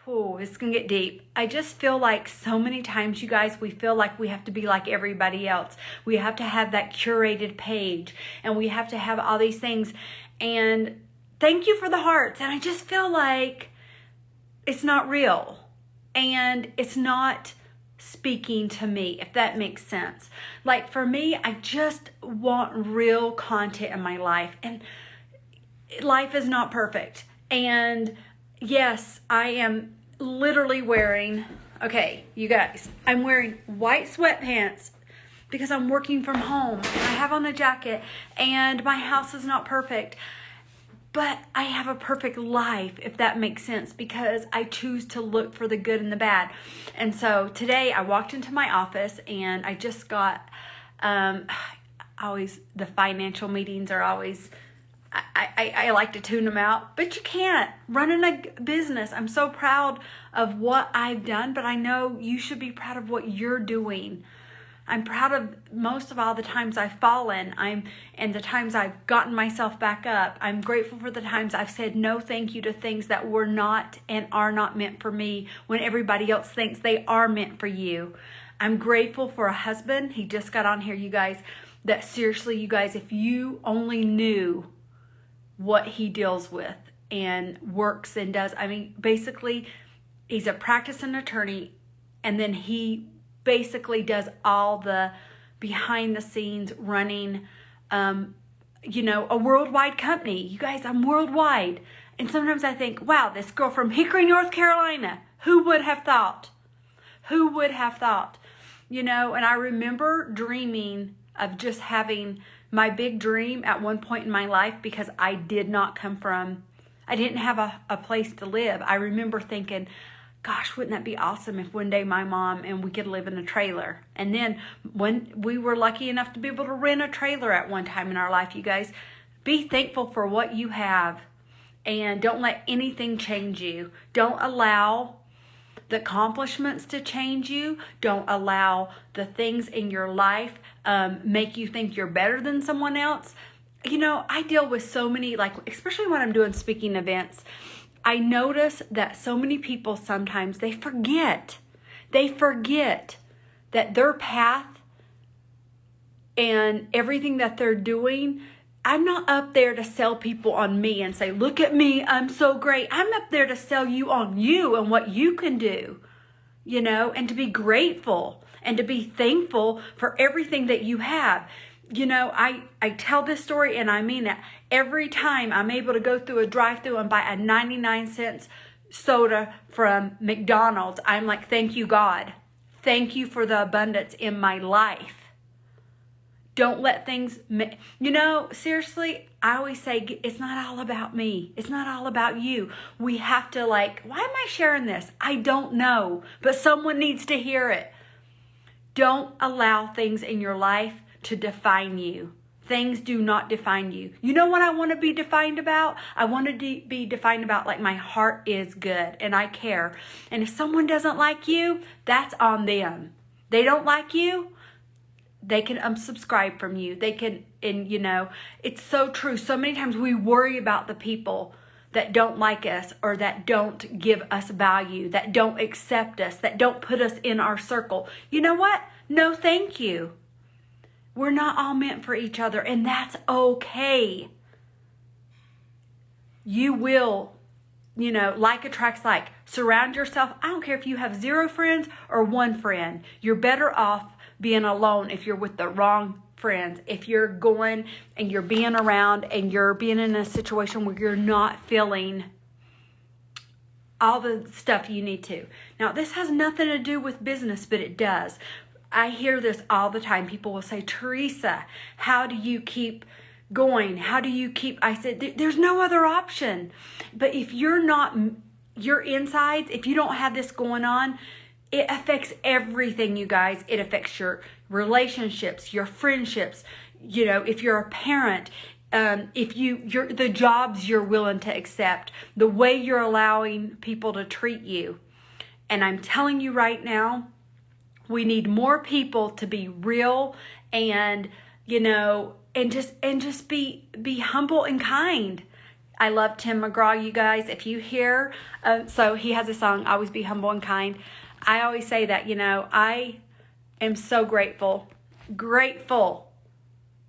Oh, this can get deep. I just feel like so many times, you guys, we feel like we have to be like everybody else. We have to have that curated page, and we have to have all these things. And thank you for the hearts. And I just feel like it's not real, and it's not speaking to me, if that makes sense. Like for me, I just want real content in my life, and life is not perfect. And yes, I am literally wearing, okay, you guys, I'm wearing white sweatpants because I'm working from home, and I have on a jacket, and my house is not perfect, but I have a perfect life, if that makes sense, because I choose to look for the good and the bad. And so today I walked into my office, and I just got, the financial meetings are always, I like to tune them out, but you can't. Running a business, I'm so proud of what I've done, but I know you should be proud of what you're doing. I'm proud of most of all the times I've fallen, and the times I've gotten myself back up. I'm grateful for the times I've said no thank you to things that were not and are not meant for me when everybody else thinks they are meant for you. I'm grateful for a husband. He just got on here, you guys, that seriously, you guys, if you only knew what he deals with and works and does. I mean, basically, he's a practicing attorney, and then he basically does all the behind the scenes running, a worldwide company. You guys, I'm worldwide. And sometimes I think, wow, this girl from Hickory, North Carolina, who would have thought? Who would have thought? And I remember dreaming of just having my big dream at one point in my life, because I didn't have a place to live. I remember thinking, gosh, wouldn't that be awesome if one day my mom and we could live in a trailer? And then when we were lucky enough to be able to rent a trailer at one time in our life, you guys, be thankful for what you have, and don't let anything change you. Don't allow the accomplishments to change you. Don't allow the things in your life make you think you're better than someone else. I deal with so many, especially when I'm doing speaking events, I notice that so many people sometimes they forget that their path and everything that they're doing. I'm not up there to sell people on me and say, look at me, I'm so great. I'm up there to sell you on you and what you can do, and to be grateful and to be thankful for everything that you have. I tell this story, and I mean it. Every time I'm able to go through a drive-thru and buy a 99-cent soda from McDonald's, I'm like, thank you, God. Thank you for the abundance in my life. Don't let things, seriously, I always say, it's not all about me. It's not all about you. We have to why am I sharing this? I don't know, but someone needs to hear it. Don't allow things in your life to define you. Things do not define you. You know what I want to be defined about? I want to be defined about my heart is good and I care. And if someone doesn't like you, that's on them. They don't like you, they can unsubscribe from you. They can, it's so true. So many times we worry about the people that don't like us, or that don't give us value, that don't accept us, that don't put us in our circle. You know what? No, thank you. We're not all meant for each other, and that's okay. You will, like attracts like. Surround yourself. I don't care if you have 0 friends or 1 friend. You're better off being alone if you're with the wrong friends. If you're going and you're being around and you're being in a situation where you're not feeling all the stuff you need to. Now, this has nothing to do with business, but it does. I hear this all the time. People will say, Teresa, how do you keep going? How do you keep... I said, there's no other option. But if you're not... Your insides, if you don't have this going on, it affects everything, you guys. It affects your relationships, your friendships, if you're a parent, if you're the jobs you're willing to accept, the way you're allowing people to treat you. And I'm telling you right now, we need more people to be real and, and just be humble and kind. I love Tim McGraw, you guys. If you hear, so he has a song, Always Be Humble and Kind. I always say that, I am so grateful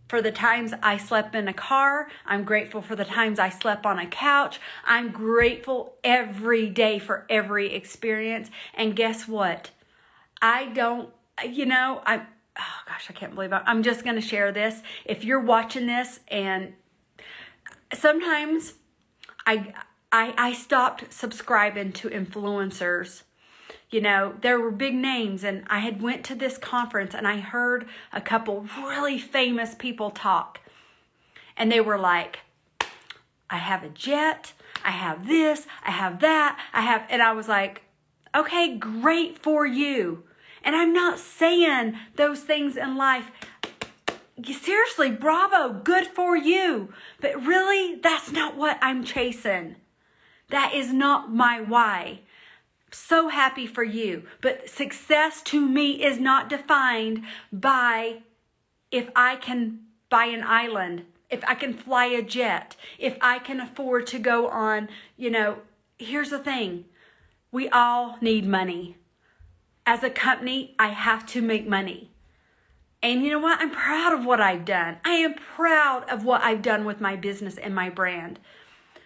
for the times I slept in a car. I'm grateful for the times I slept on a couch. I'm grateful every day for every experience. And guess what? I can't believe it. I'm just going to share this. If you're watching this, and sometimes I stopped subscribing to influencers. There were big names, and I had went to this conference and I heard a couple really famous people talk. And they were like, I have a jet, I have this, I have that, and I was like, okay, great for you. And I'm not saying those things in life. Seriously, bravo, good for you. But really, that's not what I'm chasing. That is not my why. So happy for you. But success to me is not defined by if I can buy an island, if I can fly a jet, if I can afford to go on, here's the thing. We all need money. As a company, I have to make money. And you know what? I'm proud of what I've done. I am proud of what I've done with my business and my brand.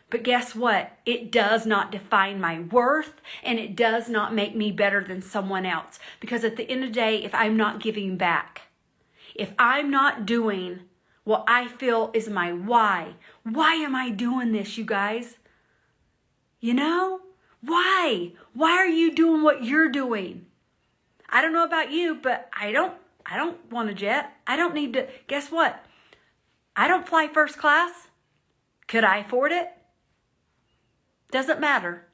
But guess what? It does not define my worth, and it does not make me better than someone else. Because at the end of the day, if I'm not giving back, if I'm not doing what I feel is my why am I doing this, you guys? Why? Why are you doing what you're doing? I don't know about you, but I don't want a jet. I don't need to. Guess what? I don't fly first class. Could I afford it? Doesn't matter,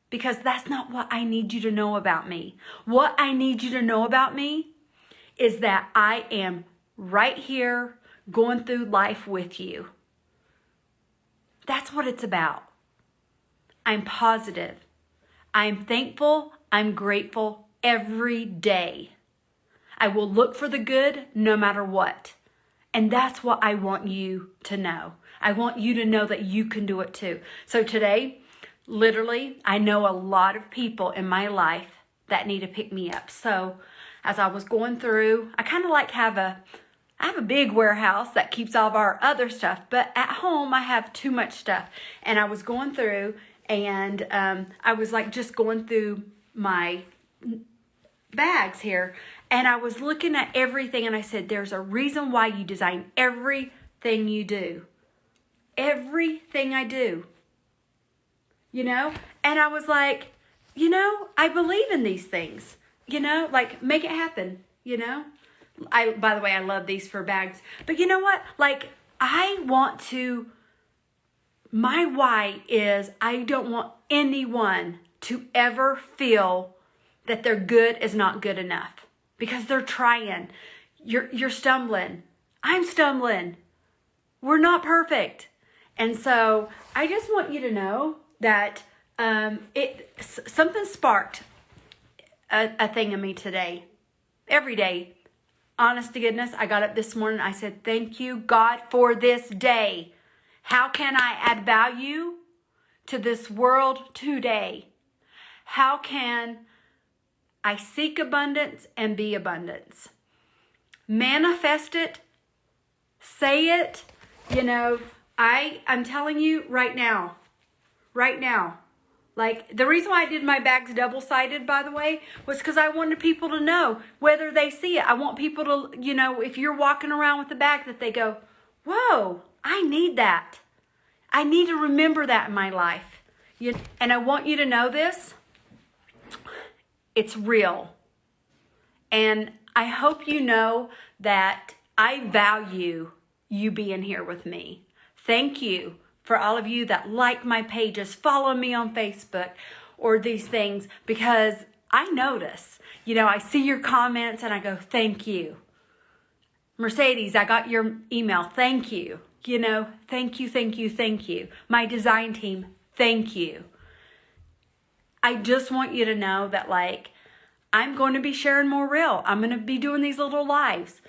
because that's not what I need you to know about me. What I need you to know about me is that I am right here going through life with you. That's what it's about. I'm positive. I'm thankful. I'm grateful every day. I will look for the good no matter what. And that's what I want you to know. I want you to know that you can do it too. So today, literally, I know a lot of people in my life that need to pick me up. So as I was going through, I kind of I have a big warehouse that keeps all of our other stuff, but at home I have too much stuff. And I was going through, and I was just going through my bags here, and I was looking at everything, and I said, there's a reason why you design everything you do. Everything I do. And I was like, I believe in these things, make it happen, by the way, I love these for bags, but you know what? My why is I don't want anyone to ever feel that their good is not good enough, because they're trying. You're stumbling. I'm stumbling. We're not perfect. And so I just want you to know that something sparked a thing in me today. Every day, honest to goodness, I got up this morning. I said, thank you, God, for this day. How can I add value to this world today? How can I seek abundance and be abundance? Manifest it. Say it. I'm telling you right now. The reason why I did my bags double-sided, by the way, was because I wanted people to know whether they see it. I want people to, if you're walking around with a bag, that they go, whoa, I need that. I need to remember that in my life. And I want you to know this. It's real. And I hope you know that I value you being here with me. Thank you for all of you that like my pages, follow me on Facebook or these things, because I notice, I see your comments and I go, thank you. Mercedes, I got your email. Thank you. Thank you. My design team, thank you. I just want you to know that I'm going to be sharing more real. I'm going to be doing these little lives.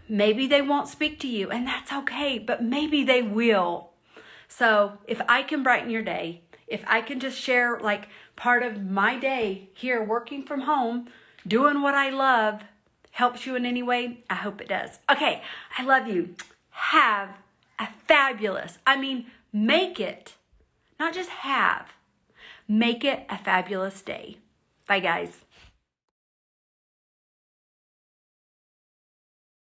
Maybe they won't speak to you, and that's okay, but maybe they will. So if I can brighten your day, if I can just share like part of my day here working from home, doing what I love, helps you in any way, I hope it does. Okay, I love you. Have a fabulous, make it, not just have, make it a fabulous day. Bye, guys.